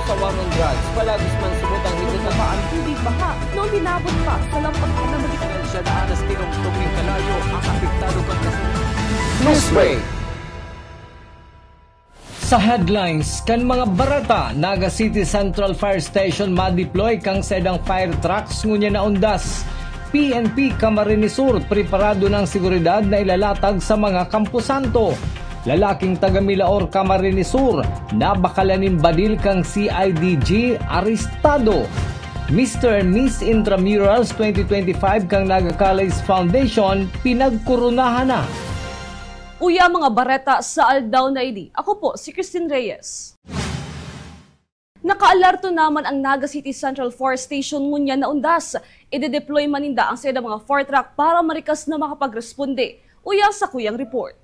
sa war on drugs. Palagis man subot ang higit na ang tubig baha noong hinabot pa sa lampas na magitan. Siya na anas tinong tubig kalayo ang apektado kang kasunod. Newsbreak. Sa headlines, kan mga barata, Naga City Central Fire Station ma-deploy kang sedang fire trucks ngunya na undas. PNP Camarines Sur preparado ng seguridad na ilalatag sa mga kampusanto. Lalaking taga Milaor Camarines Sur nabakalanin badil kang CIDG arestado. Mr. and Miss Intramurals 2025 kang Naga College Foundation pinagkurunahan na. Uya mga bareta sa Aldaw na idi. Ako po si Christine Reyes. Nakaalarto naman ang Naga City Central Fire Station ngunya na undas. Ide-deploy maninda ang seda mga fire truck para marikas na makapagresponde. Uya sa kuyang report.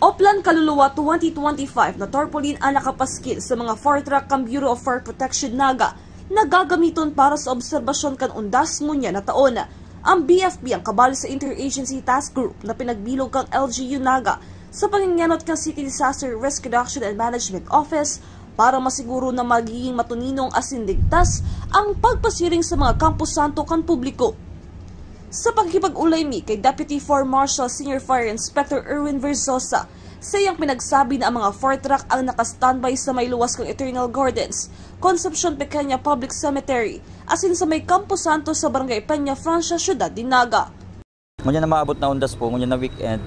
Oplan Kaluluwa 2025 na tarpaulin ang nakapaskil sa mga fire truck kang Bureau of Fire Protection Naga na gagamiton para sa obserbasyon kan undas ngunya na taon. Ang BFP ang kabalo sa Interagency Task Group na pinagbilog kang LGU Naga sa panginganot kang City Disaster Risk Reduction and Management Office para masiguro na magiging matuninong asindigtas ang pagpasiring sa mga kampusanto kan publiko. Sa pagkipag-ulaymi kay Deputy Fire Marshal Senior Fire Inspector Erwin Versosa, sayang pinagsabi na ang mga fire truck ang nakastandby sa may luwas kang Eternal Gardens, Concepcion Pequeña Public Cemetery, asin sa may kampusanto sa Barangay Peña Francia, Ciudad de Naga. Ngunyan na maabot na undas po, ngunyan na weekend,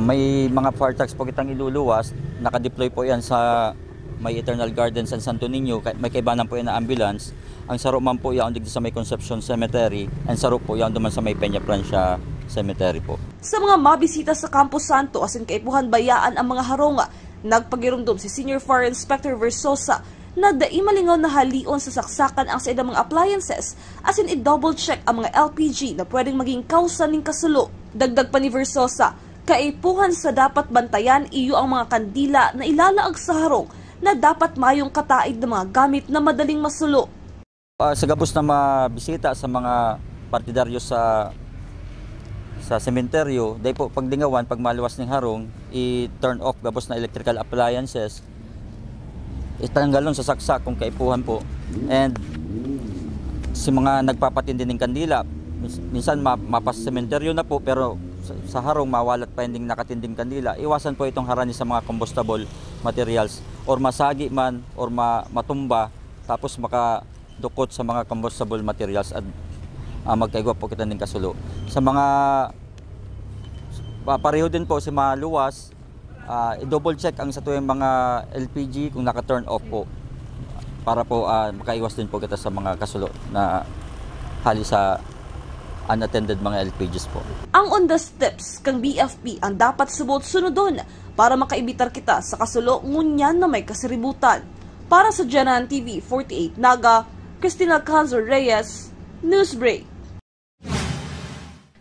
may mga fire trucks po kitang iluluwas. Nakadeploy po yan sa may Eternal Gardens San Santo Niño. May kaibanan po yan na ambulance. Ang saro man po yan digdi sa may Concepcion Cemetery. Ang saro po yan duman sa may Peña Francia Cemetery po. Sa mga mabisita sa Campo Santo asin kaipuhan bayaan ang mga haronga, nagpagirumdum si Senior Fire Inspector Versosa na dai malingaw na halion sa saksakan ang sa mga appliances asin i-double check ang mga LPG na pwedeng maging kausa ning kasulo. Dagdag pa ni Versosa, kaipuhan sa dapat bantayan iyo ang mga kandila na ilalaag sa harong na dapat mayong kataid ng mga gamit na madaling masulo. Sa gabos na mabisita sa mga partidaryo sa sementeryo, dahil po paglingawan, pag maluwas ng harong, i-turn off gabos na electrical appliances, itanggalon sa saksak kung kaipuhan po. And si mga nagpapatindi ng kandila, minsan mapas sementeryo na po pero sa harong mawalat pa hindi nakatinding kandila. Iwasan po itong harani sa mga combustible materials or masagi man or matumba tapos makadukot sa mga combustible materials at magkaigwa po kita ng kasulo. Sa mga pareho din po sa mga luwas, i-double check ang sa tuwing mga LPG kung naka-turn off po para po makaiwas din po kita sa mga kasulo na hali sa unattended mga LPGs po. Ang on the steps kang BFP ang dapat subot-sunodon para makaibitar kita sa kasulo ngunyan na may kasiributan. Para sa Janan TV 48 Naga, Cristina Canzo Reyes, Newsbreak.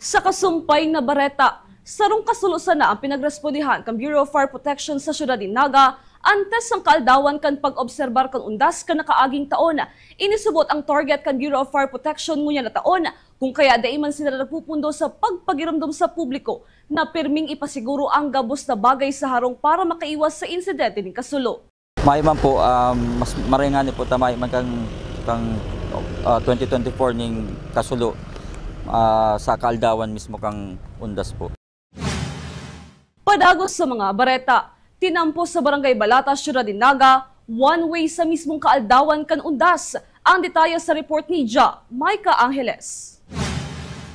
Sa kasumpay na bareta, sarong kasulo sana ang pinagrespondihan kang Bureau of Fire Protection sa Ciudad de Naga antes ang kaaldawan kan pag-obserbar kan undas kan nakaaging taon. Inisubot ang target kan Bureau of Fire Protection ngunya na taon kung kaya dai man sila napupundo sa pagpagiramdam sa publiko na pirming ipasiguro ang gabos na bagay sa harong para makaiwas sa insidente ng kasulo. May man po mas maringani po tamay man kang 2024 ning kasulo sa kaaldawan mismo kang undas po. Padagos sa mga bareta, tinampo sa Barangay Balatas, Ciudad de Naga, one-way sa mismong kaaldawan kan undas. Ang detalye sa report ni Maika Angeles.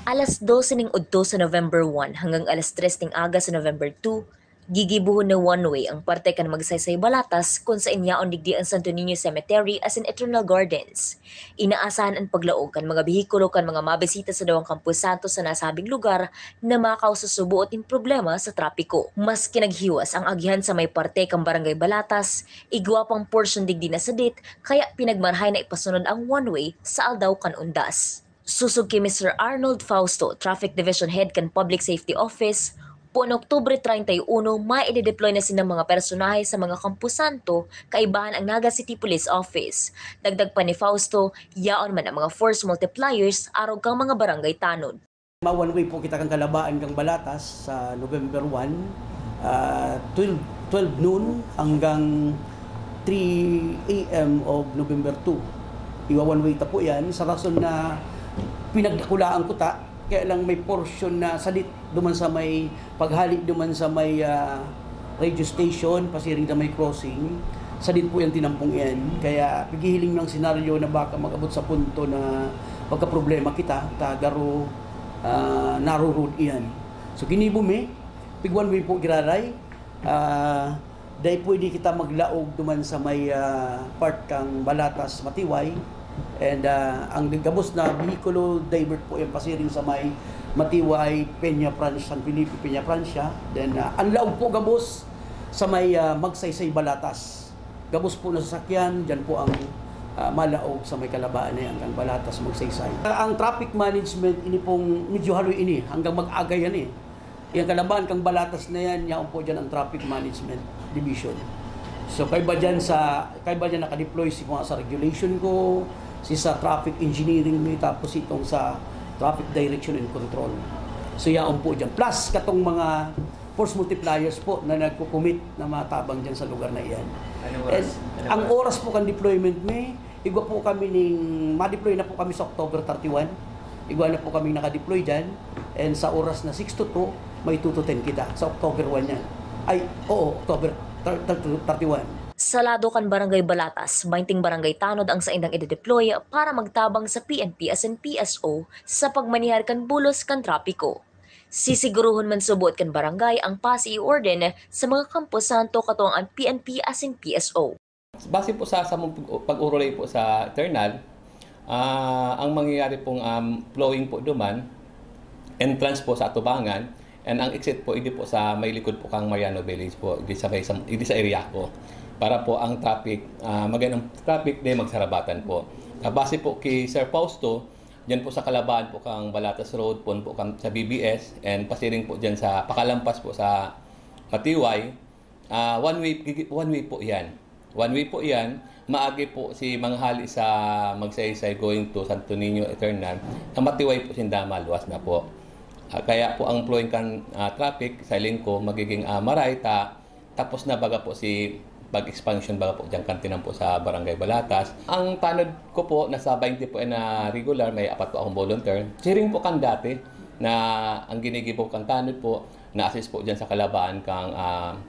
Alas 12 ning udto sa November 1 hanggang alas 3 ning aga sa November 2, gigibuhon na one-way ang parte kan Magsaysay Balatas kung sa inyaon digdi ang Santo Niño Cemetery as in Eternal Gardens. Inaasahan ang paglaog kan mga behikulo kan mga mabisita sa dawang Campo Santo sa nasabing lugar na makaususubuot in problema sa trapiko. Mas kinaghiwas ang agihan sa may parte kang Barangay Balatas, igwa pang portion digdi na sadit kaya pinagmarhay na ipasunod ang one-way sa Aldaw kan undas. Susog kay Mr. Arnold Fausto, Traffic Division Head kan Public Safety Office, po noong Oktubre 31, mai-deploy na sinang mga personahe sa mga Campo Santo, kaibahan ang Naga City Police Office. Dagdag pa ni Fausto, yaon man ang mga force multipliers araw kang mga barangay tanod. One way po kita kang kalabaan kang Balatas sa November 1, 12 noon hanggang 3 a.m. of November 2. Iwa one way ta po yan sa rason na pinagdakulaan ko ta, kaya lang may portion na salit duman sa may paghalik duman sa may radio station, pasiring na may crossing, salit po yan tinampong yan. Kaya pigihiling ng senaryo na baka mag-abot sa punto na pagka-problema kita, garo narurod iyan. So kinibumi, pig one way po giraray, dahil pwede kita maglaog duman sa may part kang Balatas Matiway, and ang gabos na vehiculo divert po yung pasiring sa may Matiway, Peña Francia, San Felipe, Peña Francia. Then ang laog po gabos sa may Magsaysay Balatas. Gabos po na sasakyan, dyan po ang malaog sa may Kalabaan na yan, hanggang Balatas, Magsaysay. Ang traffic management, ini pong medyo haloy ini, hanggang mag-agay yan eh. Yung Kalabaan kang Balatas na yan, yan po dyan ang traffic management division. So kaya ba dyan naka-deploy si mga sa regulation ko, si sa traffic engineering mo, tapos itong sa traffic direction and control. So yan po dyan. Plus katong mga force multipliers po na nagkukumit na matabang dyan sa lugar na iyan. And ang oras po kan deployment may, igwa po kami ma-deploy na po kami sa October 31. Igwa na po kami naka-deploy dyan. And sa oras na 6 to 2, may 2 to 10 kita. Sa October 1 yan. October 31. Sa lado kan Barangay Balatas, 20 barangay tanod ang saindang i-deploy para magtabang sa PNP as in PSO sa pagmanihar kan bulos kan trapiko. Sisiguruhon man subot kan barangay ang pasi-orden sa mga Campo Santo katong ang PNP as in PSO. Base po sa pag-urolay po sa Eternal, ang mangyayari pong flowing po duman, entrance po sa Atubangan, and ang exit po, hindi po sa may likod po kang Mariano Village po, hindi sa area ko. Para po ang traffic, magandang traffic din magsarabatan po. Base po kay Sir Fausto, dyan po sa Kalabaan po kang Balatas Road, po kang sa BBS, and pasiring po dyan sa pakalampas po sa Matiway. One way po yan. One way po yan. Maagi po si manghali sa Magsaysay going to Santo Niño Eternal. Ang Matiway po sindama, luwas na po. Kaya po ang flowing kan traffic sa lingko magiging maray tapos na baga po si pag-expansion baga po dyan kantinan po sa Barangay Balatas. Ang tanod ko po nasa 20 po na regular, may 4 po akong volunteer. Sharing po kan dati na ang ginigibo kan tanod po na-assist po dyan sa Kalabaan kang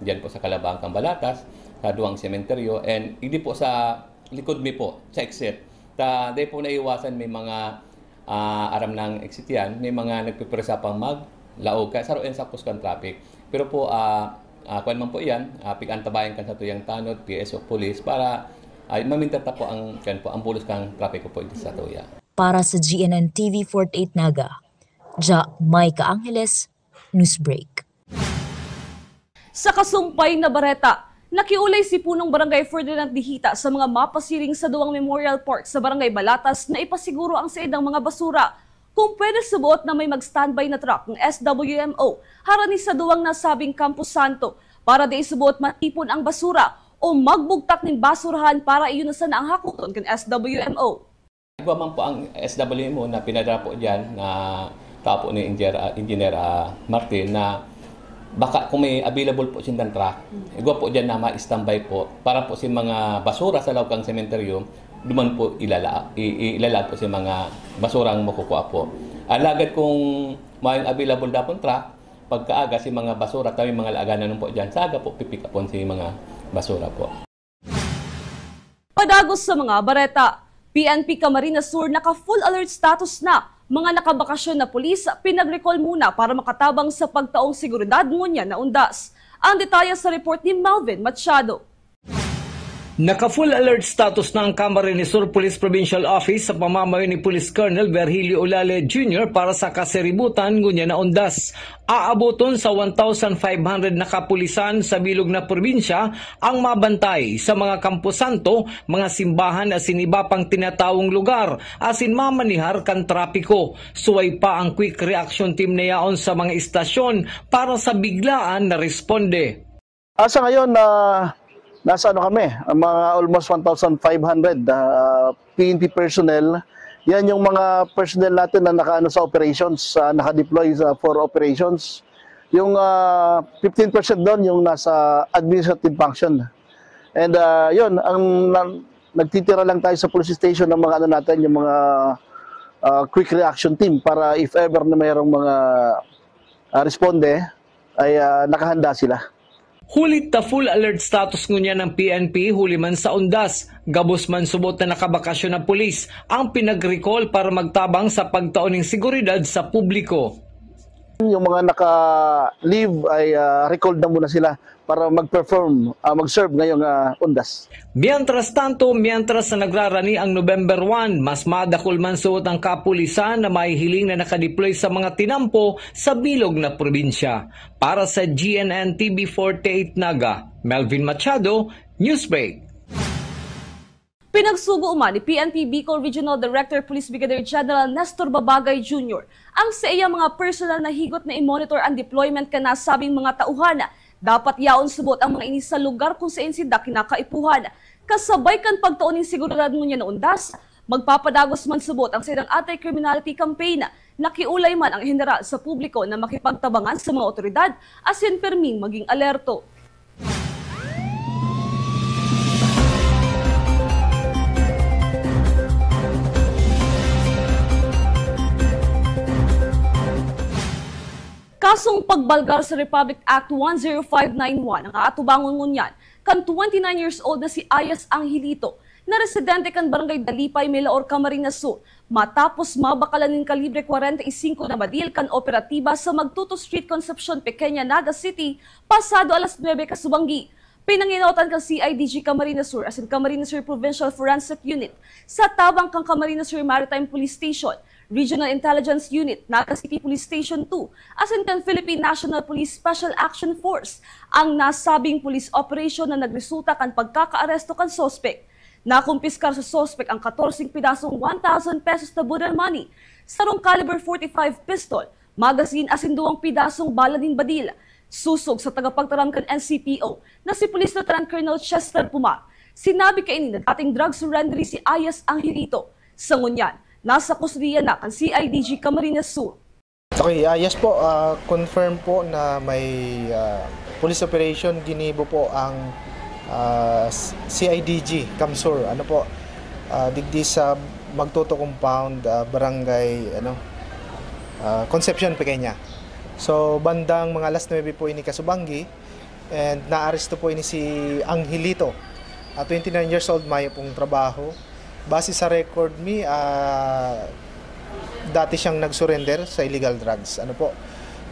dyan po sa Kalabaan kang Balatas sa duwang sementeryo, and hindi po sa likod mi po sa exit. Dahil po naiwasan may mga aram ng exit yan, may mga nagpipresa pang maglaog, kaya saroin sa kuskan traffic. Pero po, kung man po yan, pigantabayan kan sa tuyang tanod, PSO Police, para mamintata po ang bulos kang traffic po ito sa tuya. Para sa GNN TV 48 Naga, Maika Angeles, Newsbreak. Sa kasumpay na Bareta, nakiulay si punong Barangay Ferdinand Dihita sa mga mapasiring sa duwang Memorial Park sa Barangay Balatas na ipasiguro ang saidang mga basura. Kung pwede subuot na may mag-standby na truck ng SWMO harani sa duwang nasabing Campo Santo para di subuot matipon ang basura o magbugtak ng basurahan para iyunasan ang hakuton ng SWMO. Igwa man po ang SWMO na pinadala po dyan na tao po ni Engineer Martin na baka kung may available po siyang truck, igwa po dyan na ma-standby po para po si mga basura sa loob ng sementeryo, duman po ilalaan po si mga basurang makukuha po. Alagad kung may available na po truck, pagkaaga si mga basura, tayo mga laaganan po dyan, sa aga po pipika po si mga basura po. Padagos sa mga Bareta, PNP Camarines Sur naka-full alert status na. Mga nakabakasyon na pulis pinag-recall muna para makatabang sa pagtaong seguridad ngunya na undas. Ang detalye sa report ni Melvin Machado. Naka-full alert status na ang Camarines Sur Police Provincial Office sa pamamayo ni Police Colonel Virgilio Olale Jr. para sa kaseributan ngunya na undas. Aaboton sa 1,500 na kapulisan sa bilog na probinsya ang mabantay sa mga Campo Santo, mga simbahan at siniba pang tinatawong lugar asin mamanihar kan trapiko. Suway pa ang quick reaction team na yaon sa mga istasyon para sa biglaan na responde. Sa ngayon, nasa kami, mga almost 1,500 PNP personnel. Yan yung mga personnel natin na nakaano sa operations, naka-deploy for operations. Yung 15% doon yung nasa administrative function. And yun, nagtitira lang tayo sa police station ng mga ano natin, yung mga quick reaction team para if ever na mayroong mga responde, ay nakahanda sila. Hulit ta full alert status ngunya ng PNP huli man sa undas. Gabos man subot na nakabakasyon ng pulis ang pinag-recall para magtabang sa pagtaon ng seguridad sa publiko. Yung mga naka-leave ay recalled na muna sila para mag-perform, mag-serve ngayong undas. Mientras na nagrarani ang November 1, mas madakol man suot ang kapulisan na may hiling na nakadeploy sa mga tinampo sa bilog na probinsya. Para sa GNN TV 48 Naga, Melvin Machado, Newsbreak. Pinagsugo umani ni PNP Bicol Regional Director Police Brigadier General Nestor Babagay Jr. ang sa iya mga personal na higot na i-monitor ang deployment kanasabing mga tauhan. Dapat yaon subot ang mga inis sa lugar kung saan sila kinakaipuhan. Kasabay kan pagtaon ng seguridad ngunya na undas, magpapadagos man subot ang silang anti-criminality campaign. Nakiulay man ang general sa publiko na makipagtabangan sa mga otoridad asin perming maging alerto. Kasong pagbalgar sa Republic Act 10591 ang aatubangon ngunyan kan 29 years old na si Ayas Angelito na residente kan Barangay Dalipay, Melaor, Camarines Sur matapos mabakalan ng kalibre 45 na badil kan operatiba sa Magtuto Street, Concepcion, Pequeña, Naga City pasado alas 9 kasubanggi. Pinanginotan kang CIDG Camarines Sur asin Camarines Sur Provincial Forensic Unit sa tabang kang Camarines Sur Maritime Police Station, Regional Intelligence Unit, Naga City Police Station 2, asin kang Philippine National Police Special Action Force ang nasabing police operation na nagresulta kan pagkakaaresto kan sospek. Nakumpiskar sa sospek ang 14 pidasong 1,000 pesos na Buddha money, sarong caliber 45 pistol, magazine asin 2 pidasong bala din badil. Susog sa tagapagtaram kan NCPO na si Police Lieutenant Colonel Chester Pumar. Sinabi kainin na dating drug surrendery si Ayas Angelito. Sa ngunyan, nasa kustudiya na kan CIDG Camarines Sur. Okay, yes po, confirm po na may police operation ginibo po ang CIDG Camsur. Ano po, digdi sa Magtuto Compound, Barangay Concepcion, Pequeña. So bandang mga alas 9 po ini kasubanggi and naaresto po ini si Angelito. 29 years old, may pong trabaho. Base sa record mi, dati siyang nag-surrender sa illegal drugs. Ano po?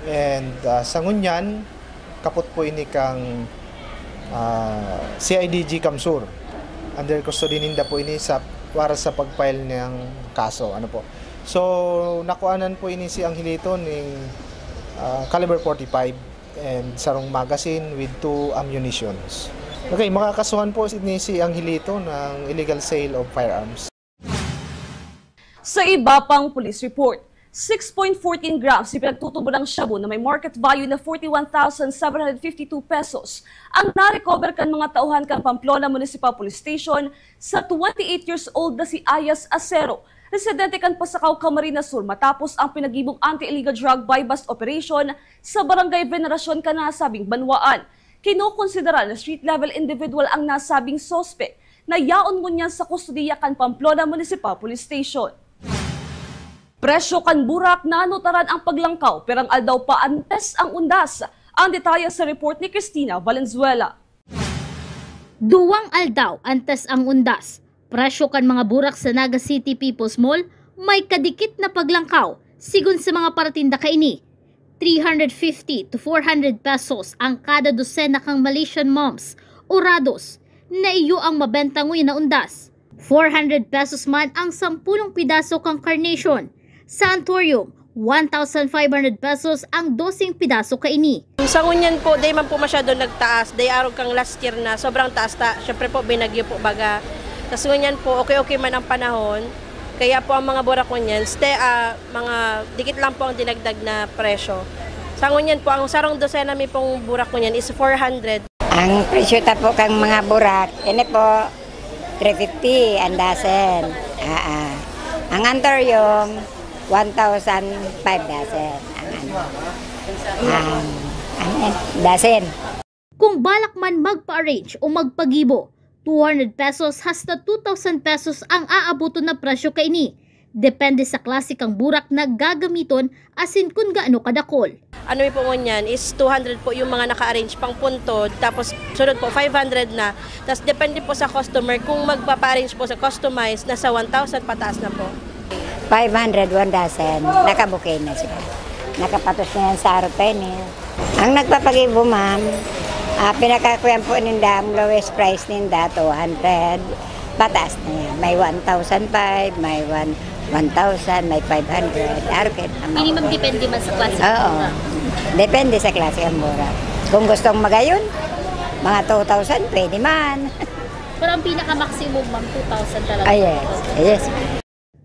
And sa ngunyan, kapot po ini kang CIDG Camsur. Under custody ninda po ini para sa pag-file ng kaso. Ano po? So nakuanan po ini si Angelito ng caliber 45 and sarong magazine with 2 ammunitions. Okay, makakasuhan po ni si Angelito ng illegal sale of firearms. Sa iba pang police report, 6.14 grams si pinagtutubo ng shabu na may market value na 41,752 pesos ang na-recover kan mga tauhan kan Pamplona Municipal Police Station sa 28 years old na si Ayas Acero. Residente kan Pasakaw, Camarines Sur matapos ang pinagibong anti-illegal drug buy-bust operation sa Barangay Veneracion kanasabing Banwaan. Kinukonsidera na street-level individual ang nasabing sospek na yaon ngunyan sa kustudiya kan Pamplona Municipal Police Station. Presyo kan burak na anotaran ang paglangkaw perang aldaw pa antes ang undas. Ang detalye sa report ni Cristina Valenzuela. Duwang aldaw antes ang undas. Presyo kan mga burak sa Naga City People's Mall may kadikit na paglangkaw sigun sa mga paratinda kaini. 350 to 400 pesos ang kada dosena kang Malaysian moms o rados na iyo ang mabenta nguy na undas. 400 pesos man ang 10 pidaso kang carnation. Sa Antorium, 1,500 pesos ang 12 pidaso kaini. Sa ngunyan po, day man po masyado nagtaas. Day araw kang last year na sobrang taas ta. Syempre po binagyo po baga. Kasi ngunyan po, okay man ang panahon. Kaya po ang mga burak ngunyan, mga dikit lang po ang dinagdag na presyo. Sa ngunyan po, ang sarong dosena may pong burak ngunyan is 400. Ang presyo ta po kang mga burak, ini po 350 ang dasen. Ang Antorium, 1,500 dasen. Dasen. Kung balak man magpa-arrange o magpagibo, 200 pesos hasta 2,000 pesos ang aabuton na presyo kaini. Depende sa klase kang burak na gagamiton asin kung gaano kadakol. Ano po niyan is 200 po yung mga naka-arrange pang puntod, tapos sunod po 500 na. Tapos depende po sa customer kung magpapa-arrange po sa customize, nasa 1,000 pataas na po. 500, 1,000. Nakabukay na sila. Nakapatos na yan sa aeroplane. Ang nagpapagibo, ma'am, pinakakuyan po ninda, ang lowest price ninda, 200. Pataas na yan. May 1,005, may 1,000, may 500. Arcade. Minimum depende man sa klase. Oo. Depende sa klase ang mura. Kung gustong magayon, mga 2,000, pwede man. Pero ang pinaka-maximum, ma'am, 2,000 talaga. Yes.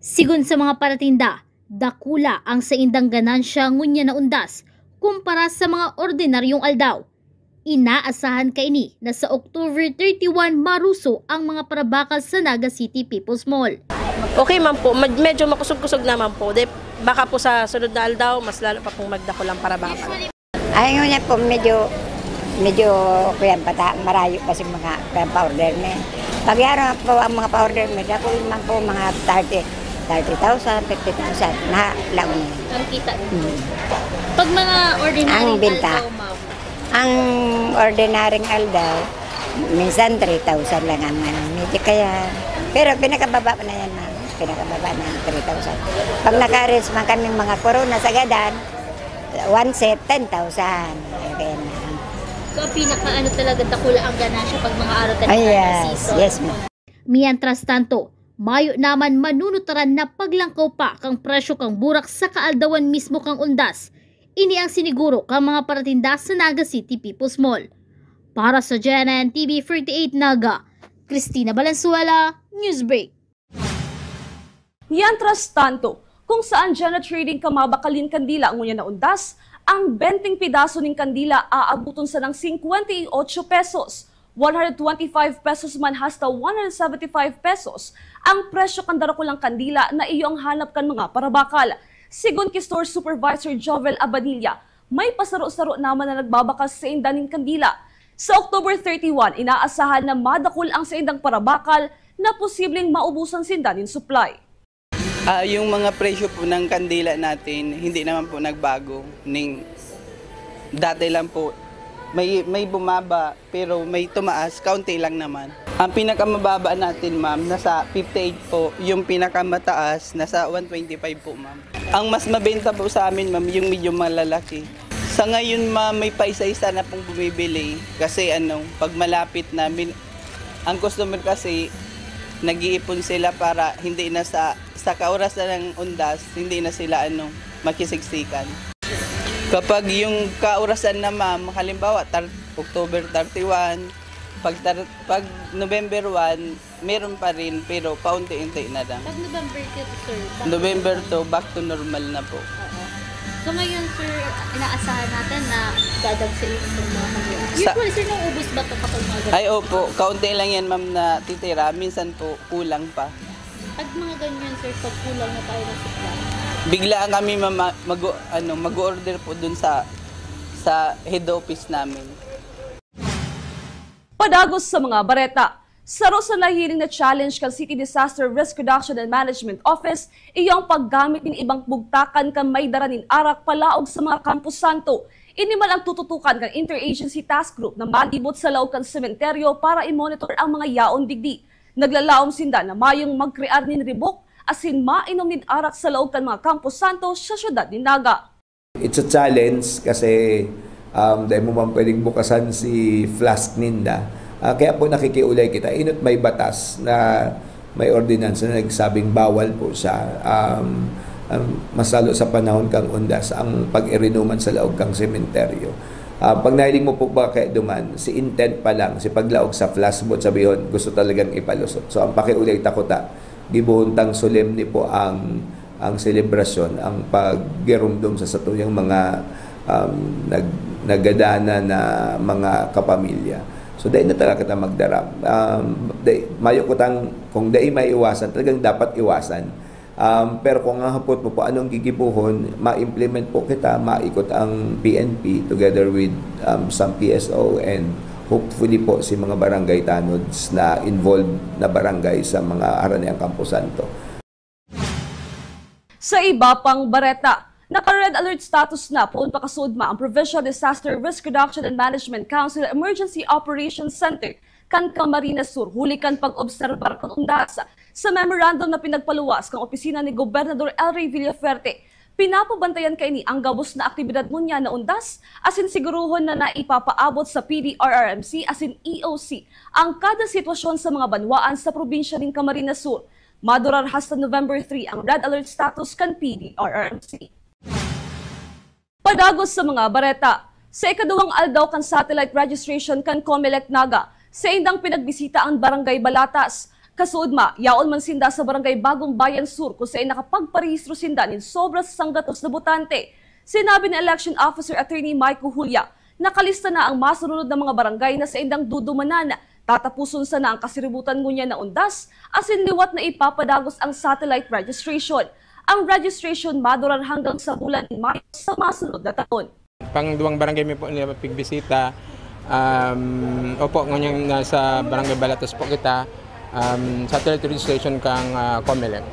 Sigun sa mga paratinda, dakula ang sa indang ganansya ngunya na undas kumpara sa mga ordinaryong aldaw. Inaasahan kaini na sa October 31 maruso ang mga parabakal sa Naga City People's Mall. Okay man po, medyo makusog-kusog naman po. Baka po sa sunod na aldaw, mas lalo pa pong magdakulang parabakal. Ay nga po, medyo kuyan pata, marayo kasi mga kuyan pa-order na. Pag yara po ang mga pa-order na, ako naman po mga 30,000, 50,000 na lang. Ang kita. Pag mga ordinaryong benta, aldaw, ma'am? Ang ordinaryong aldaw, minsan 3,000 lang ang medyo kaya. Pero pinakababa na yan, ma'am. Pinakababa na 3,000. Pag naka-arrange man kami mga corona sa gadan, one set, 10,000. Okay na. So, pinaka talaga dakula ang ganansya pag mga araw talaga season. Yes, ma'am. Mientras tanto, mayo naman manunutaran na paglangkaw pa kang presyo kang burak sa kaaldawan mismo kang undas. Ini ang siniguro kang mga paratinda sa Naga City People's Mall. Para sa JNN TV 48 Naga, Cristina Valenzuela, Newsbreak. Mientras tanto, kung saan dyan na trading kamabakalin kandila ang ngunya na undas, ang 20 pidaso ng kandila aabuton sa ng 58 pesos. 125 pesos man hasta 175 pesos ang presyo kan darakulang kandila na iyong hanap kan mga parabakal. Sigun kay Store Supervisor Jovel Abadilla, may pasaro-saro naman na nagbabakal sa indaning kandila. Sa October 31, inaasahan na madakul ang sa indang parabakal na posibleng maubusan sindanin supply. Yung mga presyo po ng kandila natin, hindi naman po nagbago. Dati lang po, may bumaba pero may tumaas, kaunti lang naman. Ang pinakamababa natin, ma'am, nasa 58 po. Yung pinakamataas, nasa 125 po, ma'am. Ang mas mabenta po sa amin, ma'am, yung medyo malalaki. Sa ngayon, ma'am, may paisa-isa na pong bumibili. Kasi pag malapit namin, ang customer kasi, nag-iipon sila para hindi na sa kaurasan ng undas, hindi na sila makisiksikan. Kapag yung kaurasan na, ma'am, halimbawa October 31, pag November 1, meron pa rin pero paunti-unti na lang. Pag November 2, sir? November 2, back to normal na po. So ngayon, sir, inaasahan natin na dadagsin itong mga kandila. Usually, sir, naubos ba ito kapag mga ganyan? Ay, opo. Kaunti lang yan, ma'am, na titira. Minsan po, kulang pa. Pag mga ganyan, sir, pag kulang na tayo ng supply? Biglaan kami, ma'am, mag-order po dun sa head office namin. Padagos sa mga bareta. Saro sa nahiling na challenge kan City Disaster Risk Reduction and Management Office, iyong paggamit ng ibang bugtakan kan may daranin arak palaog sa mga Campus Santo. Inimal ang tututukan kan Interagency Task Group na malibot sa laog kan sementeryo para i-monitor ang mga yaon digdi. Naglalaom sinda na mayong magkrear nin ribok asin mainom nin arak sa laog kan mga Campus Santo sa syudad ni Naga. It's a challenge kasi dahil mo man pwedeng bukasan si flask ninda. Kaya po nakikiulay kita. Inot may batas na may ordinance na nagsabing bawal po sa mas lalo sa panahon kang undas ang pag-irinuman sa laog kang sementeryo. Pag nahiling mo po ba kaya duman, si intent pa lang, si paglaog sa flashboard sabihon, gusto talagang ipalusot. So ang pakiulay takuta, gibuhuntang solemni po ang selebrasyon, ang pag-gerumdum sa satuyang mga naggadana na mga kapamilya. So dahil na talaga kita magdarap. Mayo ko tang, kung dahil may iwasan, talagang dapat iwasan. Pero kung ang hapot mo po anong gigibuhon, ma-implement po kita, maikot ang PNP together with some PSO and hopefully po si mga barangay tanods na involved na barangay sa mga Araneang Campo Santo. Sa iba pang bareta, naka-red alert status na poon pakasudma ang Provincial Disaster Risk Reduction and Management Council Emergency Operations Center kan Camarines Sur huli kan pag-obserbar kan undas sa memorandum na pinagpaluwas kang opisina ni Gobernador El Rey Villafuerte. Pinapabantayan kay ni ang gabos na aktibidad mo niya na undas asin siguruhon na naipapaabot sa PDRRMC asin EOC ang kada sitwasyon sa mga banwaan sa probinsya ng Camarines Sur. Madurar hasta November 3 ang red alert status kan PDRRMC. Padagos sa mga bareta, sa ikadawang aldaw kan satellite registration kan Comelec Naga, sa indang pinagbisita ang Barangay Balatas. Kasudma, yaon man sinda sa Barangay Bagong Bayan Sur kung saan nakapagparehistro sinda nin sobra sa sanggatos na botante. Sinabi ni Election Officer Attorney Michael Julia, nakalista na ang masunod na mga barangay na sa indang dudumanan. Tatapuson sa na ang kasiributan ngunya na undas, asin liwat na ipapadagos ang satellite registration. Ang registration maduran hanggang sa bulan ni Mayo sa masunod na taon. Pangduwang barangay may po nila pigbisita. Opo, ngayon nasa Barangay Balatas po kita, satellite registration kang Comelec.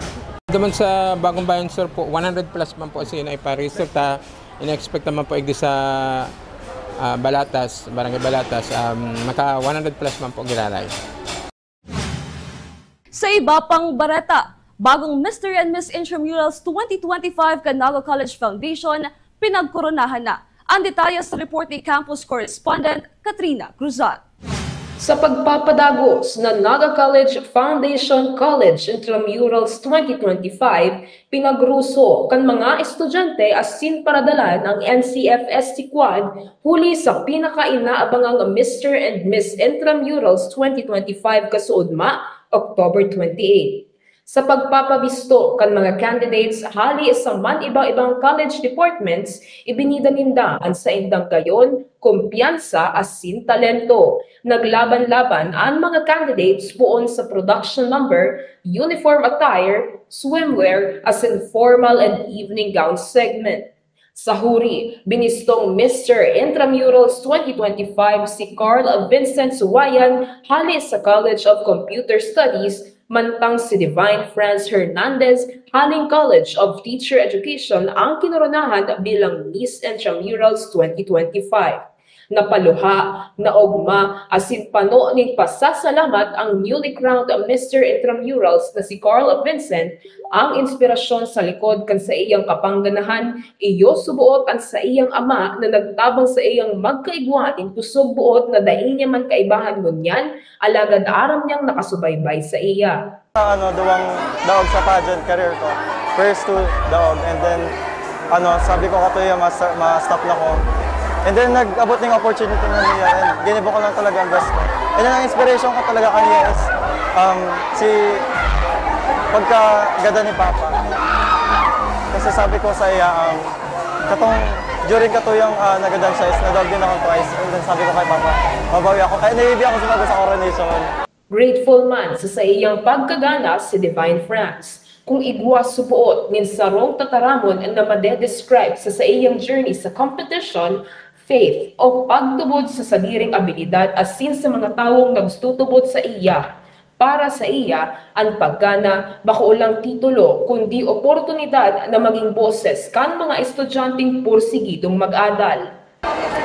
Naman sa Bagong Bayan Sur po, 100 plus man po kasi na iparegister ta. Ina-expect naman po sa Balatas, Barangay Balatas, maka 100 plus man po gilalay. Sa iba pang bareta, bagong Mr. and Miss Intramurals 2025 kan Naga College Foundation, pinagkoronahan na. Ang detalye sa report ni Campus Correspondent Katrina Cruzat. Sa pagpapadagos na Naga College Foundation College Intramurals 2025, pinagruso kan mga estudyante asin paradalan ang NCF-ST Quad huli sa pinaka-inaabangang Mr. and Miss Intramurals 2025 kasuodma, October 28. Sa pagpapabisto kan mga candidates hali sa man ibang college departments, ibinida ninda ang sa indang gayon, kumpiyansa asin talento. Naglaban-laban ang mga candidates buon sa production number, uniform attire, swimwear, asin formal and evening gown segment. Sa huri, binistong Mr. Intramurals 2025 si Carl Vincent Suwayan hali sa College of Computer Studies, mantang si Divine France Hernandez haling College of Teacher Education ang kinoronahan bilang Miss Intramurals 2025. Napaluha, naogma, asin pano ning pasasalamat ang newly crowned Mr. Intramurals na si Carl Vincent ang inspirasyon sa likod kan sa iyang kapangganahan, iyo subuot ang sa iyang ama na nagtabang sa iyang magkaigwa in kusog buot na daing niya man kaibahan ngunyan, alagad aram niyang nakasubaybay sa iya. Duwang daog sa pageant career ko. First to daog and then sabi ko katuya ma-stop na ko. And then nag-abot ng opportunity na niya and ginibo ko lang talaga ang best ko. And then ang inspiration ko talaga kanya is si pagkaganda ni Papa. Kasi sabi ko sa iya, during katuyang nagadan siya is nadog din ako twice. And then sabi ko kay Papa, mabawi ako. Kaya naiibi ako sumagot sa coronation. Grateful man sa iyang pagkagana si Divine France. Kung igwa subuot nin sarong tataramon na madedescribe sa iyang journey sa competition, faith o pagtubod sa sadiring abilidad asin sa mga tawong nagtutubod sa iya. Para sa iya, ang paggana bako ulang titulo kundi oportunidad na maging boses kan mga estudyanteng pursigidong mag-adal.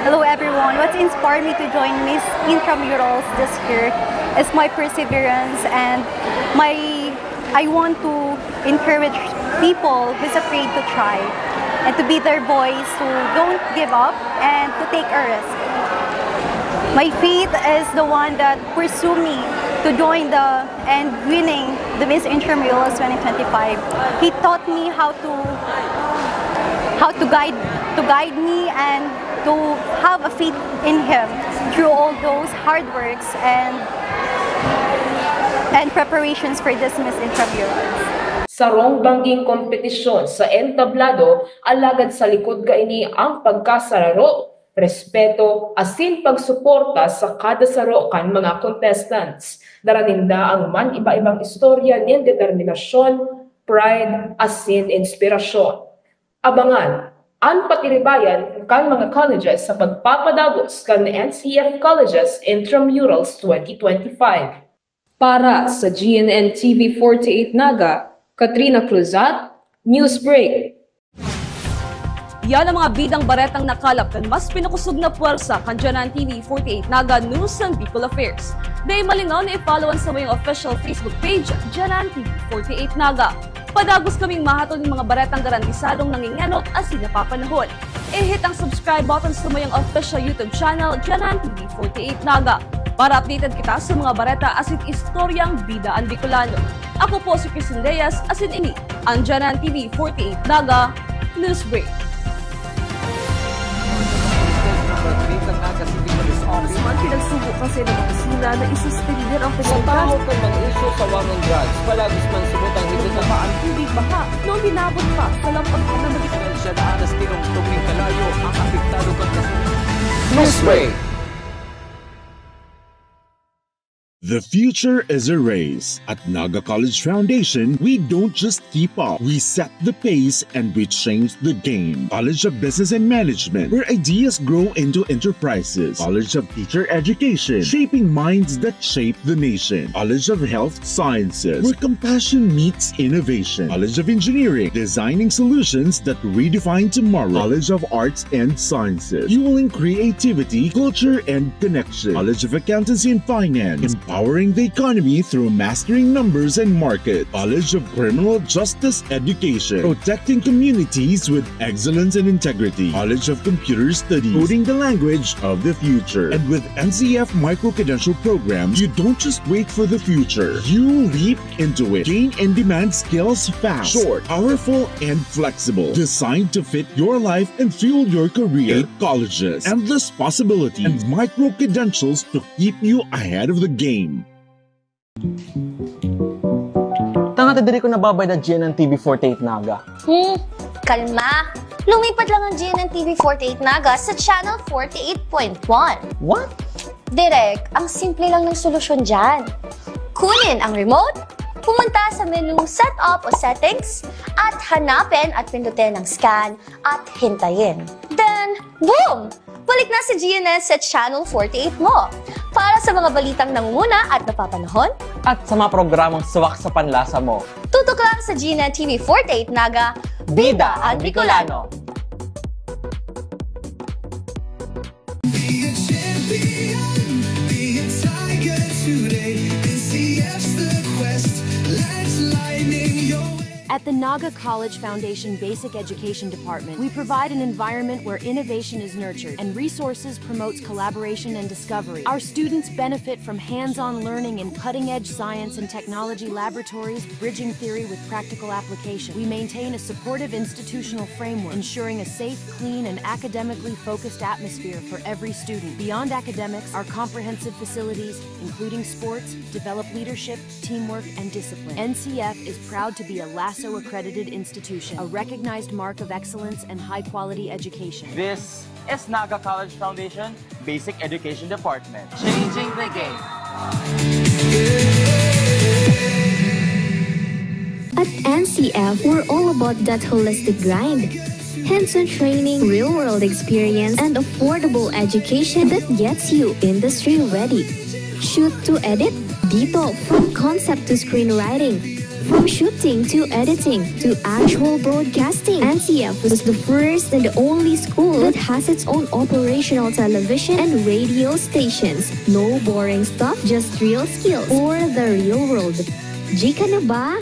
Hello everyone, what inspired me to join Miss Intramurals this year is my perseverance and I want to encourage people who's afraid to try and to be their voice, to don't give up and to take a risk. My faith is the one that pursued me to join and winning the Miss Intramurals 2025. He taught me how to guide me and to have a faith in him through all those hard works and preparations for this Miss Intramurals. Sarong bangging kompetisyon sa entablado, alagad sa likod kaini ang pagkasararo, respeto, asin pagsuporta sa kada saro kan mga contestants. Daraninda ang man iba-ibang istorya ng determinasyon, pride, asin, inspirasyon. Abangan ang patiribayan kan mga colleges sa pagpapadagos kan NCF Colleges Intramurals 2025. Para sa GNN TV 48 Naga, Katrina Cruzat, Newsbreak. Yan ang mga bidang baretang nakalap kan mas pinakusog na puwersa kan GNN TV 48 Naga News and People Affairs. Day malinaw na i-followan sa mayong official Facebook page, GNN TV 48 Naga. Padagos kaming mahatol ng mga baretang garantisadong nangingenot as sinapapanahon. I-hit ang subscribe button sa mayong official YouTube channel, GNN TV 48 Naga. Para updated kita sa mga bareta asin istoryang bidaan Bicolano. Ako po si Christine Reyes, asin ini ang GNN TV 48 Naga Newsbreak. Congressman pinagsubo kasi ng opisina na isuspender ang pagkakaroon ng mga isyu sa war on drugs. Palagos man subot ang higit na ang tubig baha noong binabot pa sa lampag na Dahil siya na anas tinong tubig kalayo ang apektado kang kasunod. Newsbreak. The future is a race. At Naga College Foundation, we don't just keep up. We set the pace and we change the game. College of Business and Management, where ideas grow into enterprises. College of Teacher Education, shaping minds that shape the nation. College of Health Sciences, where compassion meets innovation. College of Engineering, designing solutions that redefine tomorrow. College of Arts and Sciences, fueling creativity, culture, and connection. College of Accountancy and Finance, empowering the economy through mastering numbers and market. College of Criminal Justice Education, protecting communities with excellence and integrity. College of Computer Studies, coding the language of the future. And with NCF micro-credential programs, you don't just wait for the future. You leap into it. Gain and demand skills fast, short, powerful, and flexible. Designed to fit your life and fuel your career. 8 colleges, endless possibilities, and micro-credentials to keep you ahead of the game. Tanga ta diri ko nababay na GNN TV 48 Naga. Kalma. Lumipat lang ang GNN TV 48 Naga sa channel 48.1. What? Direk, ang simple lang ng solusyon dyan. Kunin ang remote, pumunta sa menu Setup o Settings, at hanapin at pindutin ang Scan at hintayin. Then, boom! Balik na si GNN sa Channel 48 mo. Para sa mga balitang nangunguna at napapanahon, at sa mga programang suwak sa panlasa mo. Tutok lang sa GNN TV 48 Naga, Bida ang Bicolano. At the Naga College Foundation Basic Education Department, we provide an environment where innovation is nurtured and resources promotes collaboration and discovery. Our students benefit from hands-on learning in cutting-edge science and technology laboratories, bridging theory with practical application. We maintain a supportive institutional framework, ensuring a safe, clean, and academically focused atmosphere for every student. Beyond academics, our comprehensive facilities, including sports, develop leadership, teamwork, and discipline. NCF is proud to be a LASO-accredited institution, a recognized mark of excellence and high-quality education. This is Naga College Foundation Basic Education Department. Changing the game. At NCF, we're all about that holistic grind. Hands-on training, real-world experience, and affordable education that gets you industry-ready. Shoot to edit, dito from concept to screenwriting. From shooting to editing to actual broadcasting, NCF is the first and the only school that has its own operational television and radio stations. No boring stuff, just real skills for the real world. Jika na ba?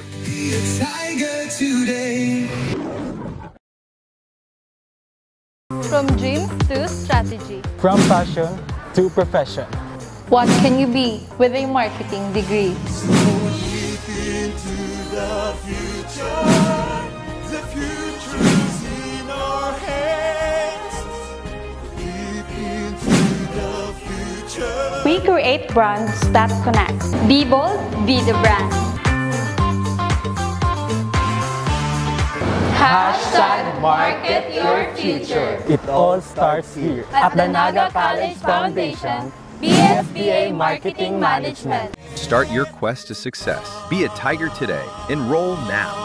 From dreams to strategy. From passion to profession. What can you be with a marketing degree? The future is in our hands. Leap into the future. We create brands that connect. Be bold, be the brand. Hashtag market your future. It all starts here At the Naga College Foundation, BSBA Marketing Management. Start your quest to success. Be a Tiger today. Enroll now.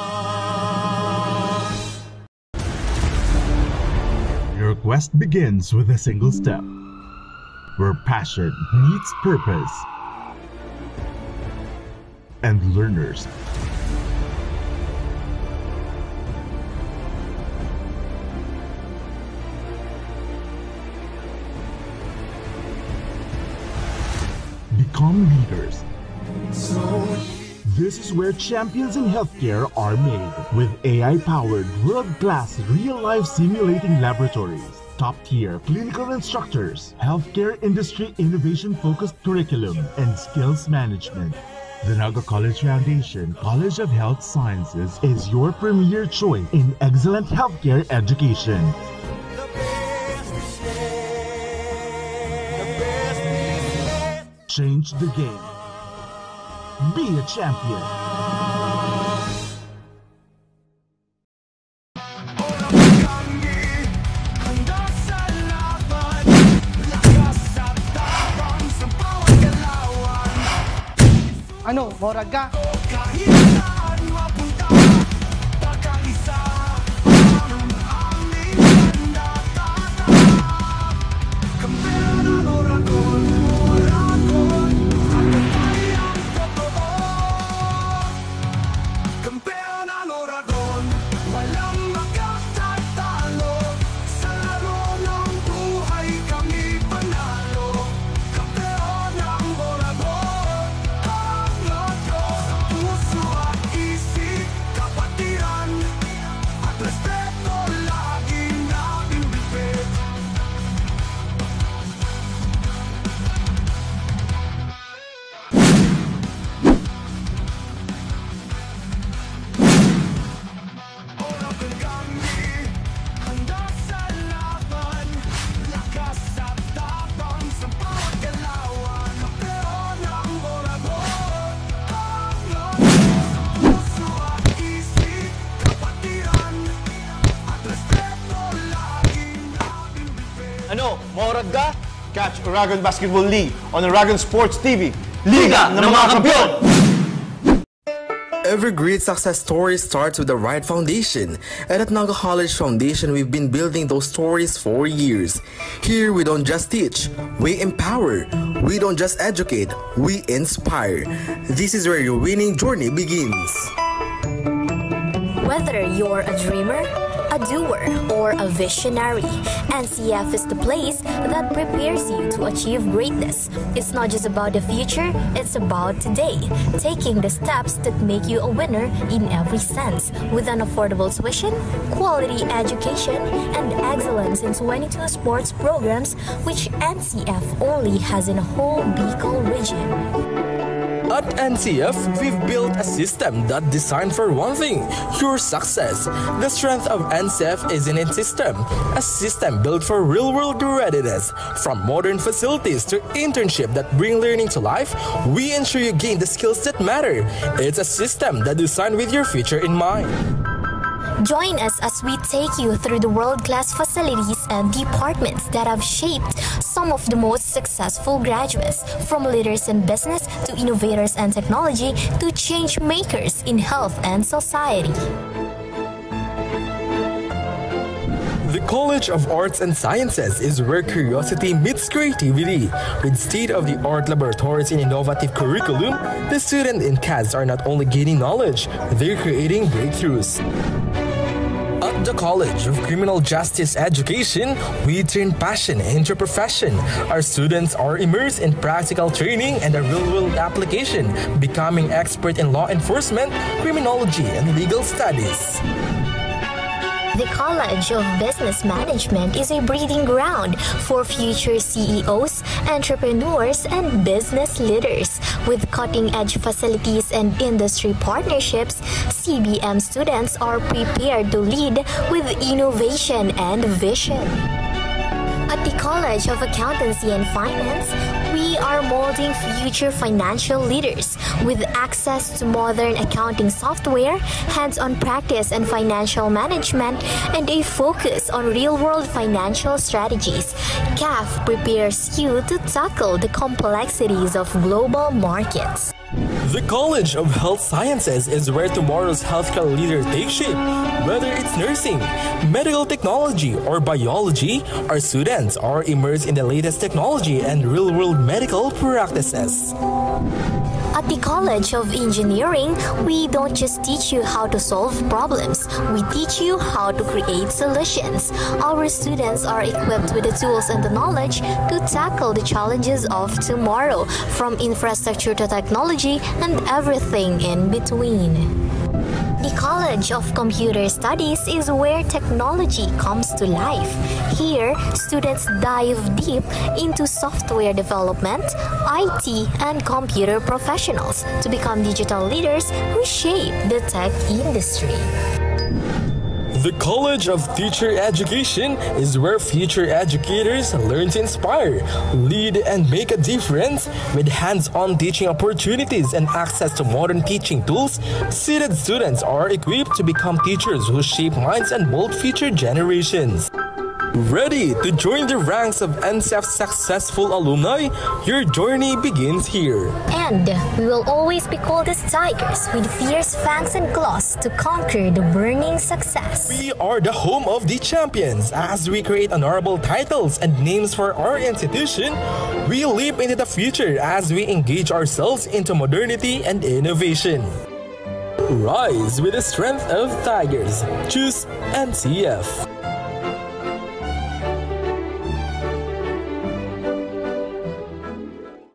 Your quest begins with a single step, where passion meets purpose, and learners become leaders. This is where champions in healthcare are made, with AI-powered, world-class, real-life simulating laboratories, top-tier clinical instructors, healthcare industry innovation-focused curriculum, and skills management. The Naga College Foundation College of Health Sciences is your premier choice in excellent healthcare education. Change the game. Be a champion. Ano, Moraga? Ano, Moraga? Catch Uragon Basketball League on Uragon Sports TV. Liga ng mga Kampiyon! Every great success story starts with the right foundation. And at Naga College Foundation, we've been building those stories for years. Here, we don't just teach, we empower. We don't just educate, we inspire. This is where your winning journey begins. Whether you're a dreamer, a doer, or a visionary, NCF is the place that prepares you to achieve greatness. It's not just about the future, it's about today, taking the steps that make you a winner in every sense, with an affordable tuition, quality education, and excellence in 22 sports programs, which NCF only has in a whole Bicol region. At NCF, we've built a system that's designed for one thing, your success. The strength of NCF is in its system, a system built for real-world readiness. From modern facilities to internship that bring learning to life, we ensure you gain the skills that matter. It's a system that's designed with your future in mind. Join us as we take you through the world-class facilities and departments that have shaped some of the most successful graduates, from leaders in business to innovators and technology to change makers in health and society. The College of Arts and Sciences is where curiosity meets creativity. With state-of-the-art laboratories and innovative curriculum, the students in CAS are not only gaining knowledge, they're creating breakthroughs. At the College of Criminal Justice Education, we turn passion into profession. Our students are immersed in practical training and a real-world application, becoming expert in law enforcement, criminology, and legal studies. The College of Business Management is a breeding ground for future CEOs, entrepreneurs, and business leaders. With cutting-edge facilities and industry partnerships, CBM students are prepared to lead with innovation and vision. At the College of Accountancy and Finance, we are molding future financial leaders with access to modern accounting software, hands-on practice and financial management, and a focus on real-world financial strategies. CAF prepares you to tackle the complexities of global markets. The College of Health Sciences is where tomorrow's healthcare leader takes shape. Whether it's nursing, medical technology, or biology, our students are immersed in the latest technology and real-world medical practices. At the College of Engineering, we don't just teach you how to solve problems, we teach you how to create solutions. Our students are equipped with the tools and the knowledge to tackle the challenges of tomorrow, from infrastructure to technology and everything in between. The College of Computer Studies is where technology comes to life. Here, students dive deep into software development, IT, and computer professionals to become digital leaders who shape the tech industry. The College of Teacher Education is where future educators learn to inspire, lead, and make a difference. With hands-on teaching opportunities and access to modern teaching tools, seated students are equipped to become teachers who shape minds and mold future generations. Ready to join the ranks of NCF's successful alumni? Your journey begins here. And we will always be called as tigers with fierce fangs and claws to conquer the burning success. We are the home of the champions. As we create honorable titles and names for our institution, we leap into the future as we engage ourselves into modernity and innovation. Rise with the strength of tigers. Choose NCF.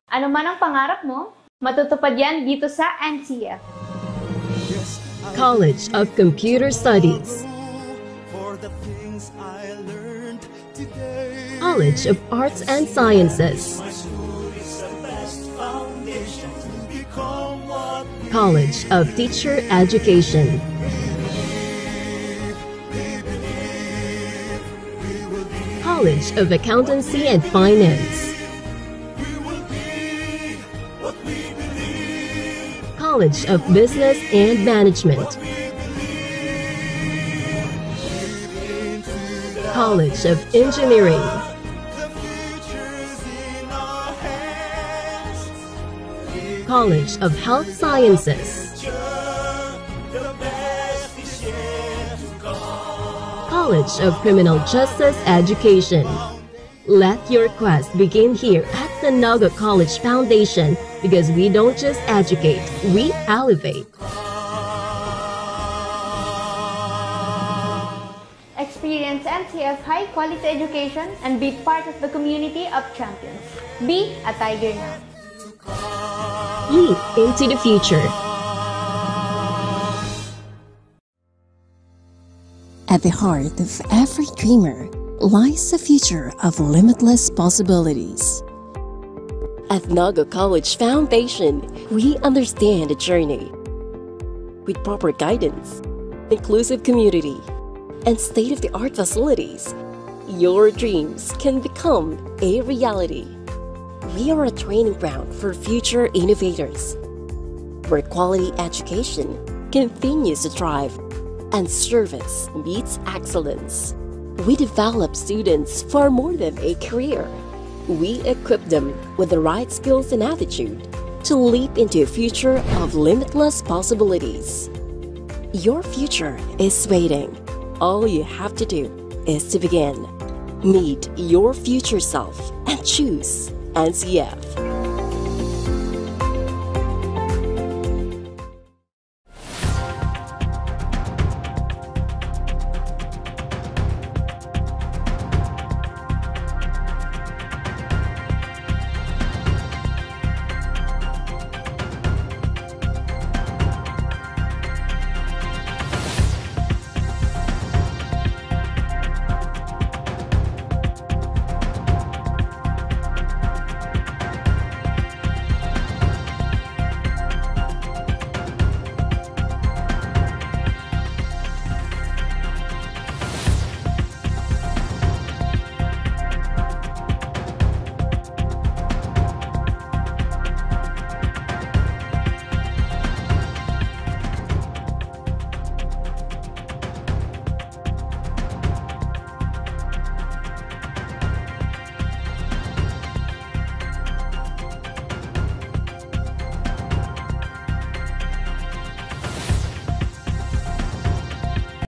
Ano man ang pangarap mo, matutupad yan dito sa NCF. College of Computer Studies, College of Arts and Sciences, College of Teacher Education, College of Accountancy and Finance, College of Business and Management, College of Engineering, College of Health Sciences, College of Criminal Justice Education. Let your quest begin here at the Naga College Foundation, because we don't just educate, we elevate. Experience NCF high-quality education and be part of the community of champions. Be a tiger now. Leap into the future. At the heart of every dreamer lies the future of limitless possibilities. At Naga College Foundation, we understand the journey. With proper guidance, inclusive community, and state-of-the-art facilities, your dreams can become a reality. We are a training ground for future innovators, where quality education continues to thrive and service meets excellence. We develop students for more than a career. We equip them with the right skills and attitude to leap into a future of limitless possibilities. Your future is waiting. All you have to do is to begin. Meet your future self and choose NCF.